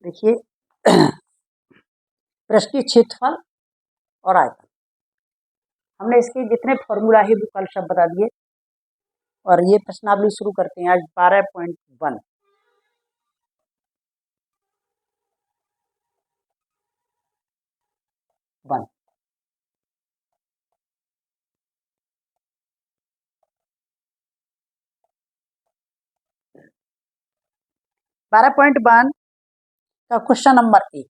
देखिए पृष्ठीय क्षेत्रफल और आयतन, हमने इसके जितने फॉर्मूला है वो कल सब बता दिए। और ये प्रश्नावली शुरू करते हैं आज 12.1। वन 12.1 का क्वेश्चन नंबर 1।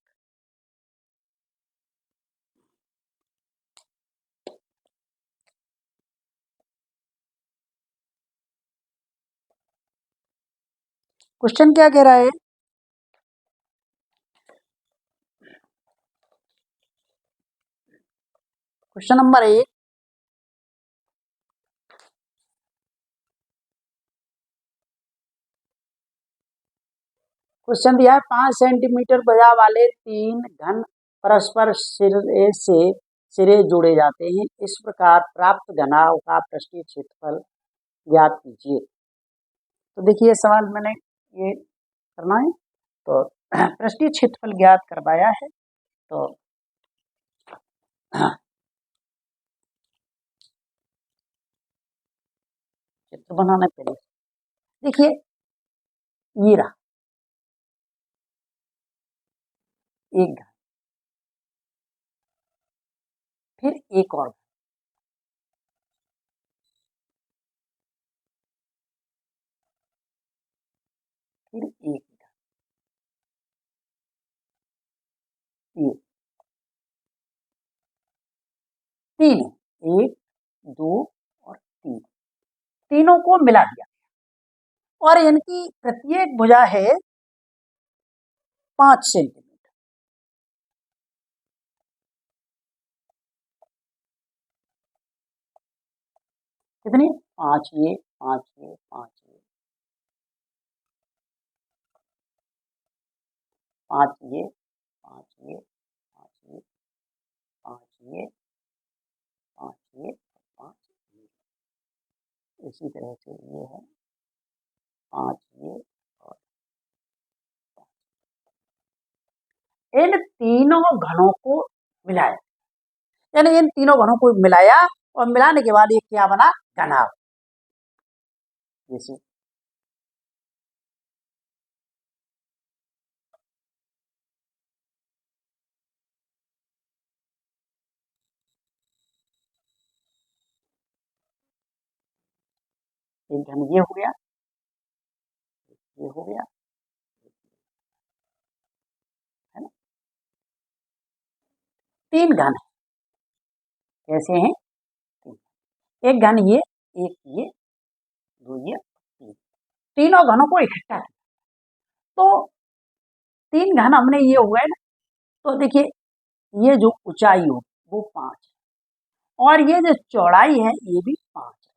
क्वेश्चन क्या कह रहा है? क्वेश्चन नंबर 1, क्वेश्चन दिया है 5 सेंटीमीटर भुजा वाले 3 घन परस्पर सिरे जोड़े जाते हैं। इस प्रकार प्राप्त घनाभ का पृष्ठीय क्षेत्रफल ज्ञात कीजिए। तो देखिए सवाल मैंने ये करना है, तो पृष्ठीय क्षेत्रफल ज्ञात करवाया है। तो चित्र बनाने के लिए देखिए ये रहा एक घन, फिर एक और, फिर एक घन, ये तीन, 1 2 और 3, तीनों को मिला दिया और इनकी प्रत्येक भुजा है 5 सेंटीमीटर। कितनी? 5 ये, 5 ये, 5 ये, 5 ये, 5 ये, 5 ये, 5 ये, 5 ये, 5 ये। इसी तरह से ये है 5 ये और 5। इन तीनों घनों को मिलाया, यानी इन तीनों घनों को मिलाया और मिलाने के बाद ये क्या बना? घनाभ। जैसे एक घन ये हो गया, ये हो गया, है ना? 3 घन है। कैसे हैं? एक घन ये, एक ये, दो ये, तीन, तीनों घनों को इकट्ठा किया तो 3 घन हमने ये हो गए ना। तो देखिए ये जो ऊंचाई हो वो 5 है और ये जो चौड़ाई है ये भी 5 है।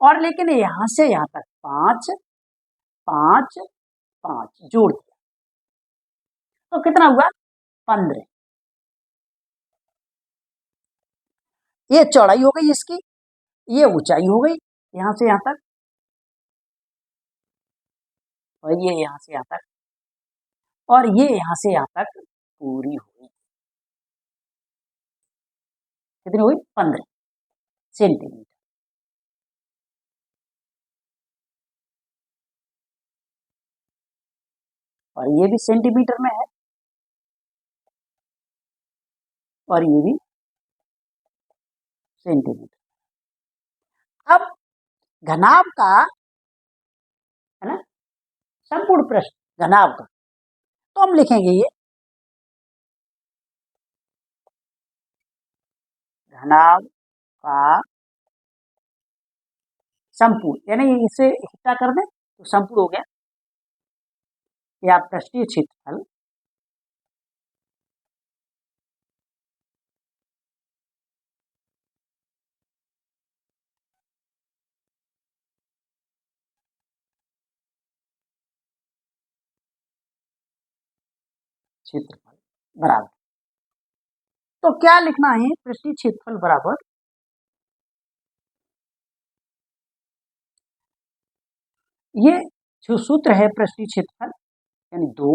और लेकिन यहां से यहां तक 5 5 5 जोड़ दिया तो कितना हुआ? 15। ये चौड़ाई हो गई इसकी, ये ऊंचाई हो गई यहां से यहां तक, और ये यहां से यहां तक, और ये यहां से यहां तक पूरी हुई। कितनी हुई? 15 सेंटीमीटर। और ये भी सेंटीमीटर में है और ये भी सेंटीमीटर। अब घनाभ का, है ना, संपूर्ण पृष्ठ घनाभ का, तो हम लिखेंगे ये घनाभ का संपूर्ण, यानी इसे इकट्ठा कर दें तो संपूर्ण हो गया, या पृष्ठीय क्षेत्रफल क्षेत्रफल बराबर। तो क्या लिखना है? पृष्ठीय क्षेत्रफल बराबर ये जो सूत्र है पृष्ठीय क्षेत्रफल यानी 2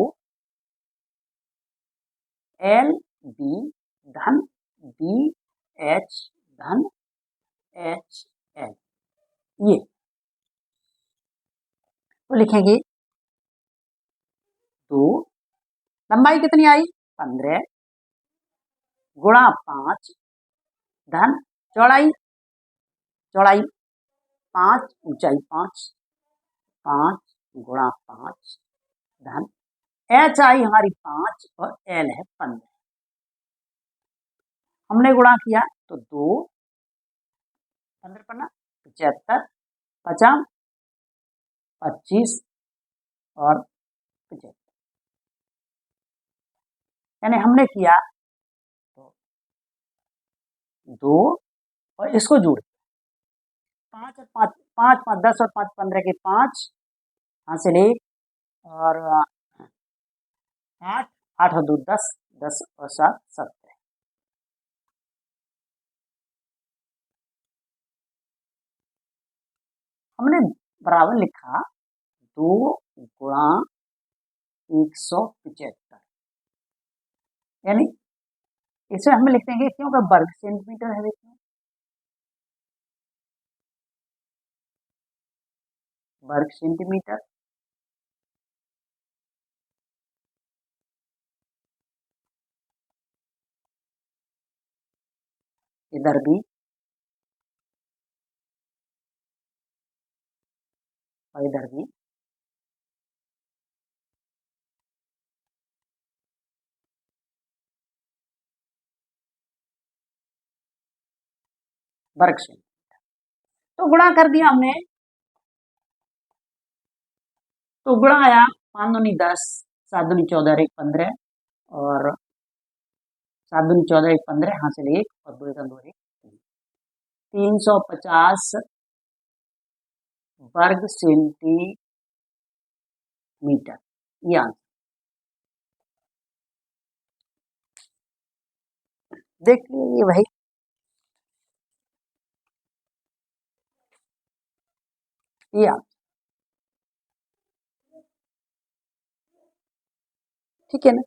एल बी धन बी एच धन एच एल, ये तो लिखेंगे 2, लंबाई कितनी आई 15 गुणा 5 धन चौड़ाई 5, ऊंचाई 5 गुणा 5 धन एच आई हमारी 5 और एल है 15। हमने गुणा किया तो 2 15 पन्ना 75 50 25 और 75, यानी हमने किया तो 2 और इसको जोड़ 5 और 5 5 5 10 और 5 15 के 5 हासिल 1 और 8 8 और 2 10 10 और 7 17। हमने बराबर लिखा 2 गुणा 175, यानी इसे हम लिखते हैं क्योंकि वर्ग सेंटीमीटर है, देखिए वर्ग सेंटीमीटर, इधर भी और इधर भी वर्ग सेंटीमीटर। तो गुणा कर दिया हमने, तो गुणा आया 5 दूनी 10 7 दूनी 14 1 15 और 7 दूनी 14 1 15 हासिल 1 और 2 1 2 1 350 वर्ग सेंटीमीटर, ये आंसर। देख लीजिए भाई, ये आंसर, ठीक है ना।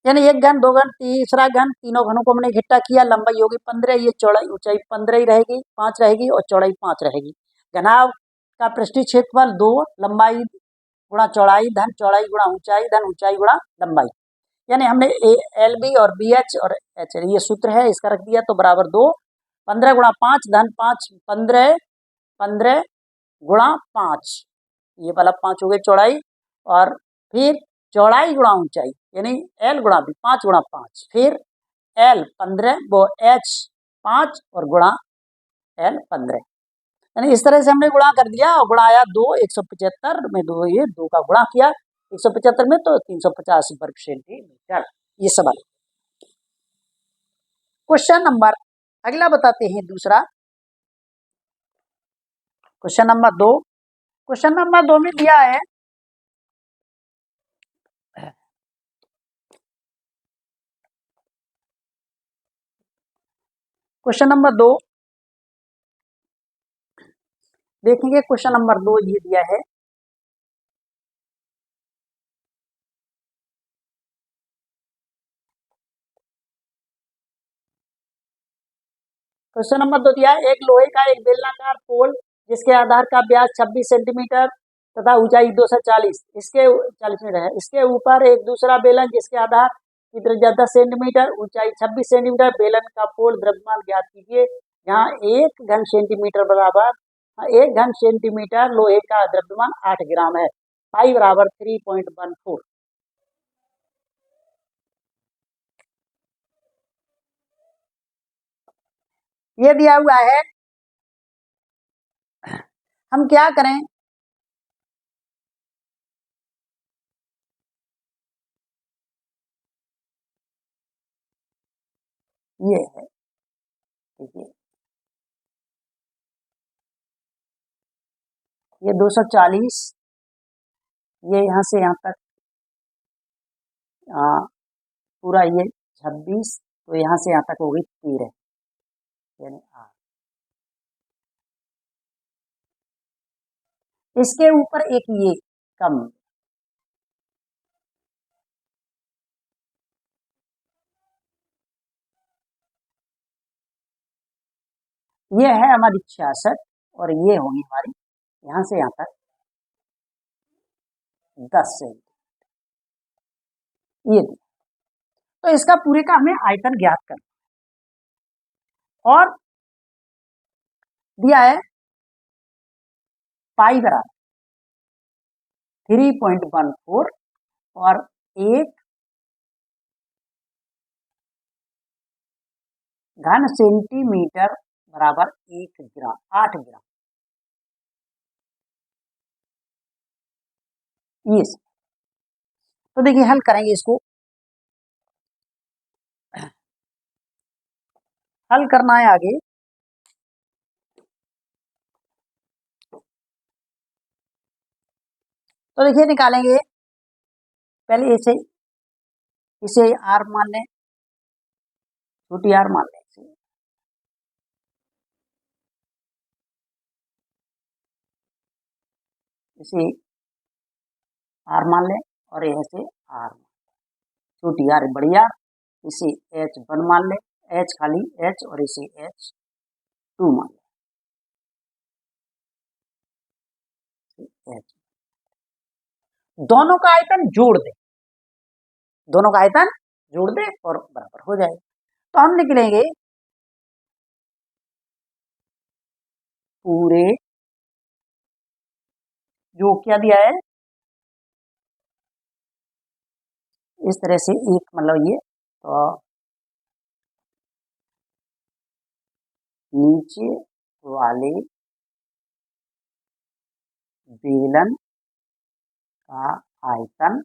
यानी एक घन, दो घन, तीसरा घन, तीनों घनों को हमने इकट्ठा किया, लंबाई होगी 15, ये चौड़ाई ऊंचाई 15 ही रहेगी, 5 रहेगी और चौड़ाई 5 रहेगी। घनाभ का पृष्ठीय क्षेत्रफल 2 लंबाई गुणा चौड़ाई धन चौड़ाई गुणा ऊंचाई धन ऊंचाई गुणा लंबाई, यानी हमने एल बी और बी एच और एच एल ये सूत्र है, इसका रख दिया तो बराबर 2 15 गुणा 5 धन 5 15 15 गुणा 5, ये वाला 5 हो गए चौड़ाई, और फिर चौड़ाई गुणा ऊंचाई यानी एल गुणा बी 5 गुणा 5, फिर एल 15 वो एच 5 और गुणा एल 15, यानी इस तरह से हमने गुणा कर दिया और गुणा आया 2 175 में 2 ये 2 का गुणा किया 175 में तो 350 वर्ग सेंटीमीटर, ये सवाल। क्वेश्चन नंबर अगला बताते हैं दूसरा, क्वेश्चन नंबर 2। क्वेश्चन नंबर 2 में दिया है क्वेश्चन नंबर 2, देखेंगे क्वेश्चन नंबर 2 ये दिया है क्वेश्चन नंबर 2 दिया है एक लोहे का एक बेलनाकार पोल जिसके आधार का व्यास 26 सेंटीमीटर तथा ऊंचाई 240 इसके 40 मीटर है, इसके ऊपर एक दूसरा बेलन जिसके आधार की त्रिज्या 10 सेंटीमीटर ऊंचाई 26 सेंटीमीटर, बेलन का पोल द्रव्यमान ज्ञात कीजिए। यहाँ 1 घन सेंटीमीटर बराबर 1 घन सेंटीमीटर लोहे का द्रव्यमान 8 ग्राम है, पाई बराबर 3.14। ये दिया हुआ है, हम क्या करें, ये है देखिए ये 240, ये यहाँ से यहाँ तक पूरा ये 26, तो यहाँ से यहाँ तक हो गई 13 यानी 8, इसके ऊपर एक ये कम, ये है हमारी 66 और ये होगी हमारी यहां से यहां तक 10 सेंटीमीटर। ये तो इसका पूरे का हमें आयतन ज्ञात करना और दिया है पाई बराबर 3.14 और एक घन सेंटीमीटर बराबर 1 ग्राम 8 ग्राम। ये तो देखिए हल करेंगे इसको। हल करना है आगे। तो देखिए निकालेंगे पहले इसे आर मान लें, छोटी आर मान लें इसे आर मान लें और यह से आर छोटी आर बड़ी आर, इसे H1 मान लें, H खाली H और इसे H2 मान लें। H दोनों का आयतन जोड़ दें, दोनों का आयतन जोड़ दें और बराबर हो जाए। तो हम निकलेंगे पूरे जो क्या दिया है इस तरह से एक मतलब ये तो नीचे वाले बेलन का आयतन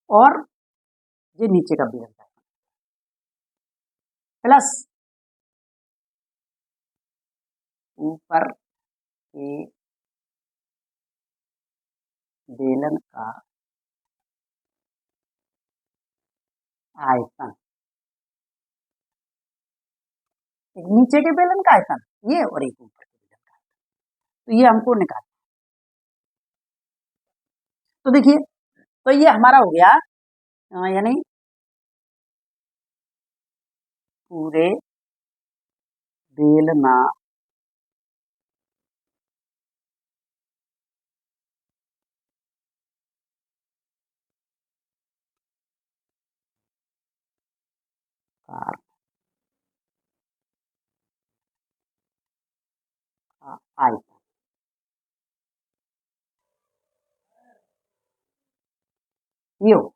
और ये नीचे का बेलन का आयतन प्लस ऊपर के बेलन का आयतन, एक नीचे के बेलन का आयतन ये और एक ऊपर के बेलन का आयतन। तो ये हमको निकालना। तो देखिए तो ये हमारा हो गया यानी पूरे बेलना का आयतन। ये हो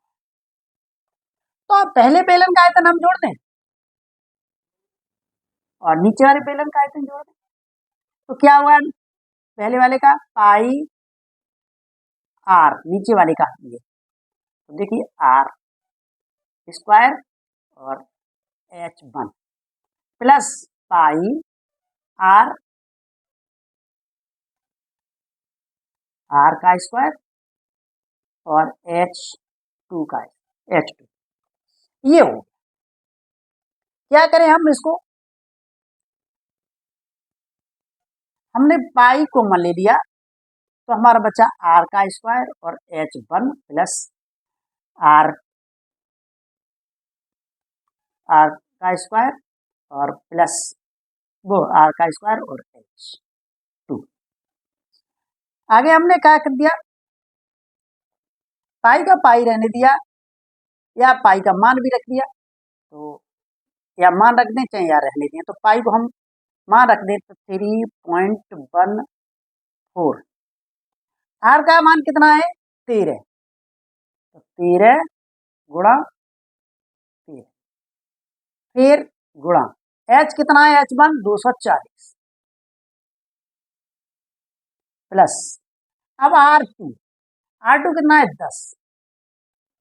तो अब पहले बेलन का आयतन हम जोड़ दें और नीचे वाले बेलन का आयतन जोड़ दें। तो क्या हुआ पहले वाले का पाई आर, नीचे वाले का ये तो देखिए आर स्क्वायर और H1 plus pi R R का स्क्वायर और H2 का H2। ये हो क्या करें हम इसको, हमने पाई को मान ले लिया तो हमारा बचा आर का स्क्वायर और H1 प्लस आर आर का स्क्वायर और प्लस वो आर का स्क्वायर और H2। आगे हमने क्या कर दिया, पाई का पाई रहने दिया या पाई का मान भी रख दिया, तो या मान रख दें चाहे या रहने दें। तो पाई को हम मान रख दें तो 3.14। आर का मान कितना है 13, तो 13 गुणा 13 फिर गुणा H कितना है H1 240 प्लस अब R2 कितना है 10,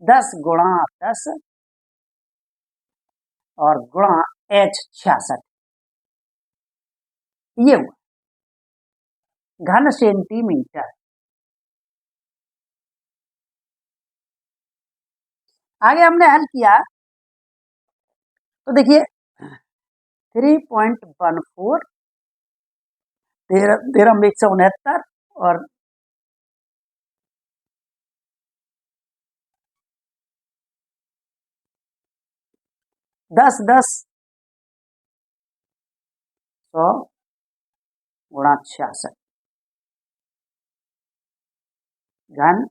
10 गुणा 10 और गुणा H66। ये हुआ घन सेंटीमीटर। आगे हमने हल किया तो देखिए 3.14 13 169 और 10 10 100 गुणा 66 घन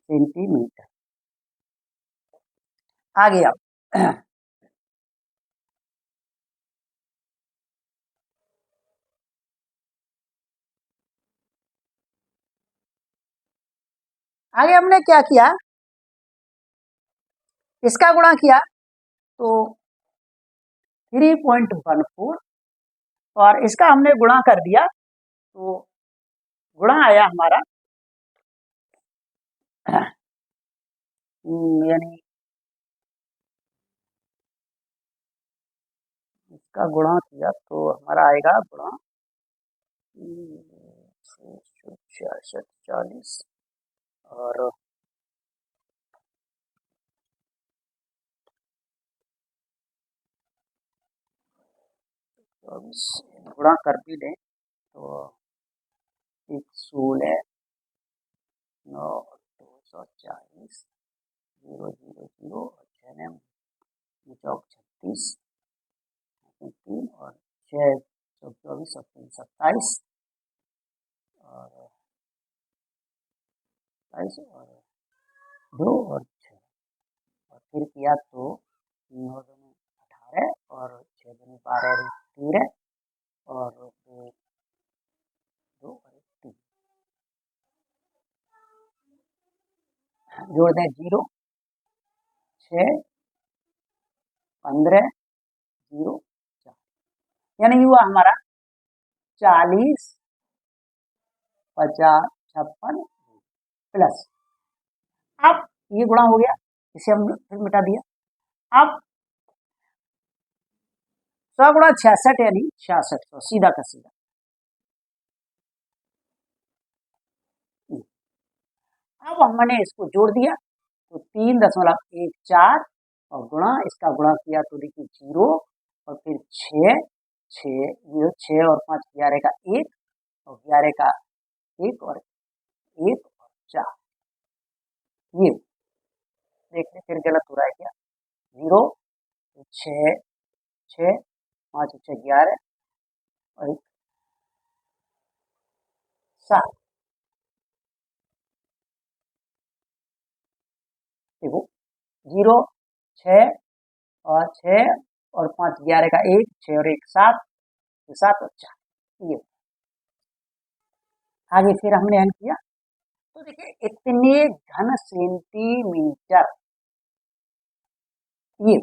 सेंटीमीटर। आगे अब आगे हमने क्या किया, इसका गुणा किया तो 3.14 और इसका हमने गुणा कर दिया तो गुणा आया हमारा यानी इसका गुणा किया तो हमारा आएगा गुणा 66 और गुणा कर भी दें तो 16 9 240 0 0 0 और 6 चौक 36 3 और 6 24 और 3 27 और 27 और 2 और 6 और फिर किया तो 9 दूनी 18 और 6 दूनी 12 13 और 2 और 3 जोड़ दें 0 6 15 0 4 यानी हुआ हमारा 40 50 56 प्लस। अब ये गुणा हो गया, इसे हम फिर मिटा दिया। अब 100 गुणा 66 यानी 6600 सीधा का सीधा। अब हमने इसको जोड़ दिया तो 3.14 और गुणा इसका गुणा किया तो देखिए 0 और फिर 6 6 6 और 5 11 का 1 और 11 का 1 और 1 और 4 ये देखते फिर गलत हो रहा है क्या, 0 6 6 5 6 11 और 1 7 देखो 0 6 और 6 और 5 11 का 1 6 और 1 7 7 और 4 ये। आगे फिर हमने हल किया तो देखिए इतने घन सेंटीमीटर ये,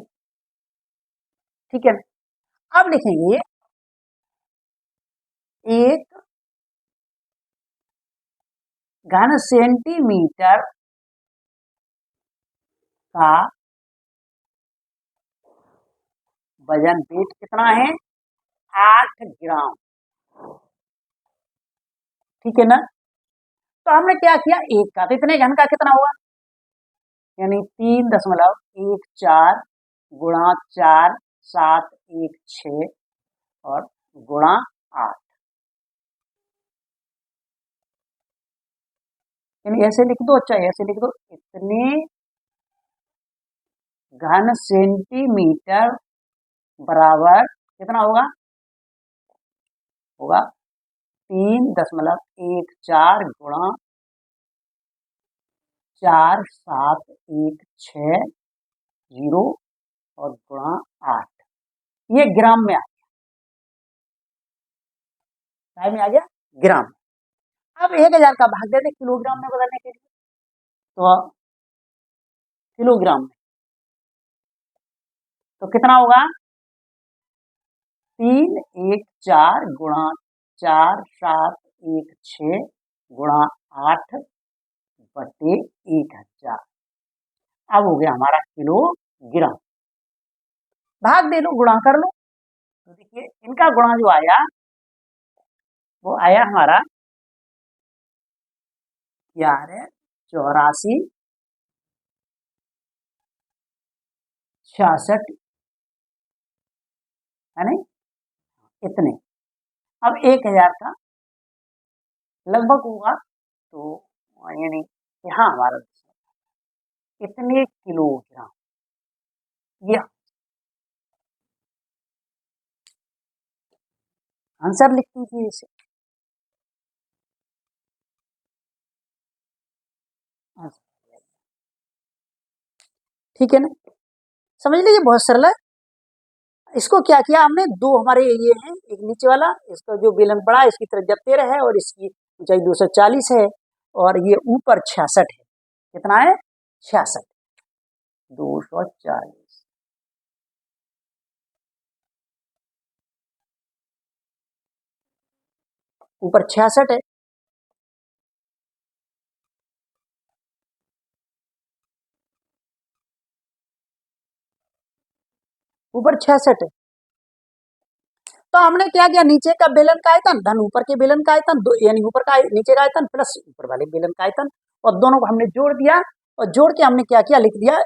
ठीक है। अब लिखेंगे एक घन सेंटीमीटर का वजन वेट कितना है 8 ग्राम, ठीक है ना। तो हमने क्या किया एक का तो इतने घन का कितना होगा यानी 3.14 गुणा 4 7 1 6 और गुणा 8 यानी ऐसे लिख दो, अच्छा ऐसे लिख दो इतने घन सेंटीमीटर बराबर कितना होगा होगा 3.14 गुणा 4 7 1 6 0 और गुणा 8 ये ग्राम में आ गया, में आ गया ग्राम। अब 1000 का भाग दे दे किलोग्राम में बदलने के लिए तो किलोग्राम में तो कितना होगा 314 गुणा 4 7 1 6 गुणा 8 बटे 1000। अब हो गया हमारा किलोग्राम। भाग दे लो गुणा कर लो तो देखिए इनका गुणा जो आया वो आया हमारा 11 84 66 है नहीं इतने। अब 1000 का लगभग होगा तो यानी यहाँ हमारा इतने किलोग्राम ये आंसर लिख दीजिए इसे। ठीक है ना, समझ लीजिए बहुत सरल है। इसको क्या किया हमने, दो हमारे ये हैं, एक नीचे वाला, इसका जो बेलन पड़ा है इसकी तरफ 13 है और इसकी ऊंचाई 240 है और ये ऊपर 66 है। कितना है? 66, 240, ऊपर 66 है। ऊपर 66 है। तो हमने क्या किया, नीचे का बेलन का आयतन धन ऊपर के बेलन का आयतन, यानी ऊपर का नीचे का आयतन प्लस ऊपर वाले बेलन का आयतन, और दोनों को हमने जोड़ दिया। और जोड़ के हमने क्या किया, लिख दिया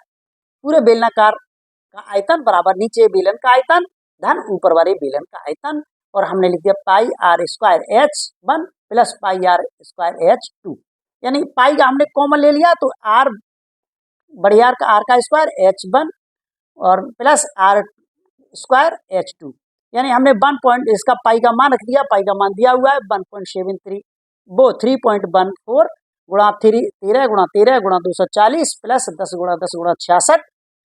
पूरे बेलनाकार का आयतन बराबर नीचे बेलन का आयतन धन ऊपर वाले बेलन का आयतन, और हमने लिख दिया pi r square H1 plus pi r square H2। यानी पाई का हमने कॉमन ले लिया तो आर बड़े आर का स्क्वायर H1 और प्लस आर स्क्वायर H2, यानी हमने 1 इसका पाई का मान रख दिया, पाई का मान दिया हुआ है 1.73, वो 3.14 गुणा 13 गुणा 13 गुणा 240 प्लस 10 गुणा 10 गुणा 66,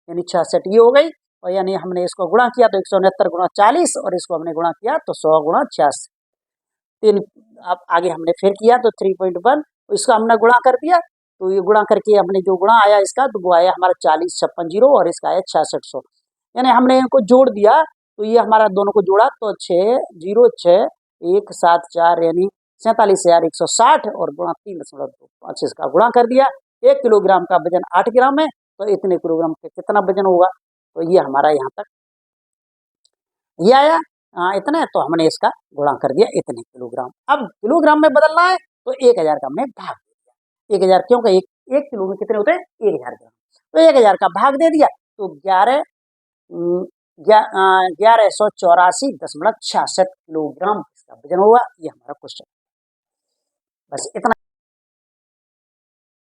यानी 66 ये हो गई। और यानी हमने इसको गुणा किया तो 169 गुणा 40 और इसको हमने गुणा किया तो 100 गुणा 66। तीन अब आगे हमने फिर किया तो 3.1 इसका हमने गुणा कर दिया, तो ये गुणा करके हमने जो गुणा आया इसका तो वो आया हमारा 4056 और इसका आया 6600, यानी हमने इनको जोड़ दिया तो ये हमारा दोनों को जोड़ा तो 606174 यानी 47,160 और गुणा 3.25 इसका गुणा कर दिया। 1 किलोग्राम का वजन 8 ग्राम है तो इतने किलोग्राम का कितना वजन होगा, तो ये हमारा यहाँ तक ये आया इतने, तो हमने इसका गुणा कर दिया इतने किलोग्राम। अब किलोग्राम में बदलना है तो 1000 का हमने भाग दे दिया। 1000 क्योंकि एक किलो में कितने होते हैं 1000 ग्राम, तो 1000 का भाग दे दिया तो 1184.66 किलोग्राम इसका वजन होगा। ये हमारा क्वेश्चन, बस इतना।